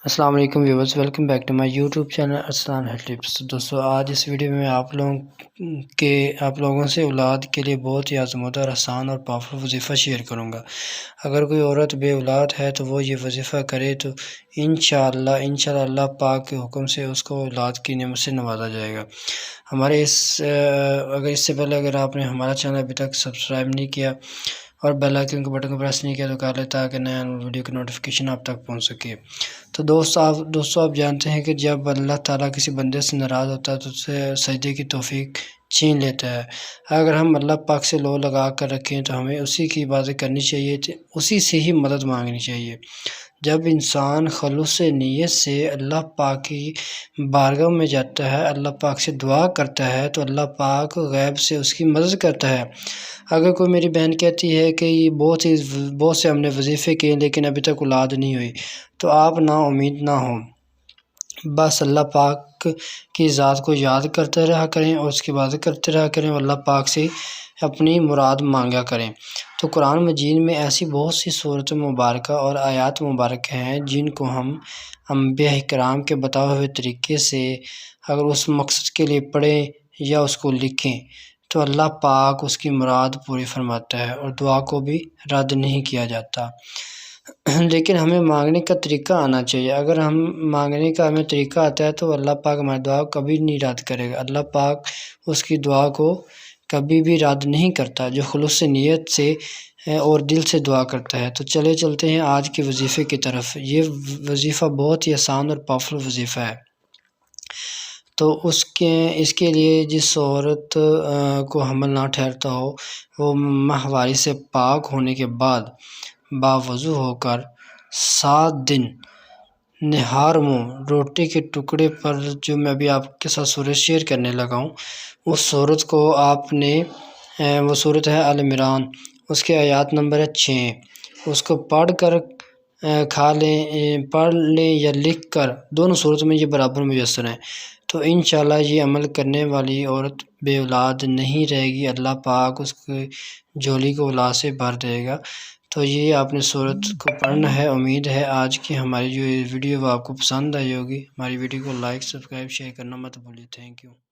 السلام علیکم viewers, welcome back to my YouTube channel Arslan health tips. دوستو، آج اس ویڈیو میں آپ لوگوں سے اولاد کے لیے بہت ہی آزمودہ اور آسان اور پاورفل وظیفہ شیئر کروں گا۔ اگر کوئی عورت بے اولاد ہے تو وہ یہ وظیفہ کرے تو انشاءاللہ اللہ پاک کے حکم سے اس کو اولاد کی نعمت سے نوازا جائے گا۔ اس سے پہلے اگر آپ نے ہمارا چینل ابھی تک سبسکرائب نہیں کیا اور بیل آئیکن کے بٹن کو پریس نہیں کیا تو کر لیں تاکہ نیا ویڈیو کی نوٹیفیکیشن آپ تک پہنچ سکے۔ تو دوستو آپ جانتے ہیں کہ جب اللہ تعالیٰ کسی بندے سے ناراض ہوتا ہے تو اسے سجدے کی توفیق چھین لیتا ہے۔ اگر ہم اللہ پاک سے لو لگا کر رکھیں تو ہمیں اسی کی عبادت کرنی چاہیے، اسی سے ہی مدد مانگنی چاہیے۔ جب انسان خلوص نیت سے اللہ پاک کی بارگاہ میں جاتا ہے، اللہ پاک سے دعا کرتا ہے تو اللہ پاک غیب سے اس کی مدد کرتا ہے۔ اگر کوئی میری بہن کہتی ہے کہ یہ بہت سے ہم نے وظیفے کیے لیکن ابھی تک اولاد نہیں ہوئی، تو آپ نا امید نہ ہوں، بس اللہ پاک کی ذات کو یاد کرتے رہا کریں اور اس کی عبادت کرتے رہا کریں اور اللہ پاک سے اپنی مراد مانگا کریں۔ تو قرآن مجید میں ایسی بہت سی صورت مبارکہ اور آیات مبارکہ ہیں جن کو ہم انبیاء کرام کے بتائے ہوئے طریقے سے اگر اس مقصد کے لیے پڑھیں یا اس کو لکھیں تو اللہ پاک اس کی مراد پوری فرماتا ہے اور دعا کو بھی رد نہیں کیا جاتا۔ لیکن ہمیں مانگنے کا طریقہ آنا چاہیے۔ اگر مانگنے کا ہمیں طریقہ آتا ہے تو اللہ پاک ہماری دعا کو کبھی نہیں رد کرے گا۔ اللہ پاک اس کی دعا کو کبھی بھی رد نہیں کرتا جو خلوص نیت سے اور دل سے دعا کرتا ہے۔ تو چلتے ہیں آج کے وظیفے کی طرف۔ یہ وظیفہ بہت ہی آسان اور پاورفل وظیفہ ہے۔ تو اس کے لیے جس عورت کو حمل نہ ٹھہرتا ہو وہ ماہواری سے پاک ہونے کے بعد باوضو ہو کر 7 دن نہار منہ روٹی کے ٹکڑے پر، جو میں ابھی آپ کے ساتھ صورت شیئر کرنے لگا ہوں، اس صورت کو آپ نے وہ صورت ہے آل عمران، اس کے آیات نمبر ہے 6، اس کو پڑھ کر پڑھ لیں یا لکھ کر، دونوں صورتوں میں یہ برابر میسر ہیں، تو انشاءاللہ یہ عمل کرنے والی عورت بے اولاد نہیں رہے گی، اللہ پاک اس کی جھولی کو اولاد سے بھر دے گا۔ تو یہ آپ نے صورت کو پڑھنا ہے۔ امید ہے آج کی ہماری جو ویڈیو وہ آپ کو پسند آئی ہوگی۔ ہماری ویڈیو کو لائک، سبسکرائب، شیئر کرنا مت بھولیے۔ Thank you.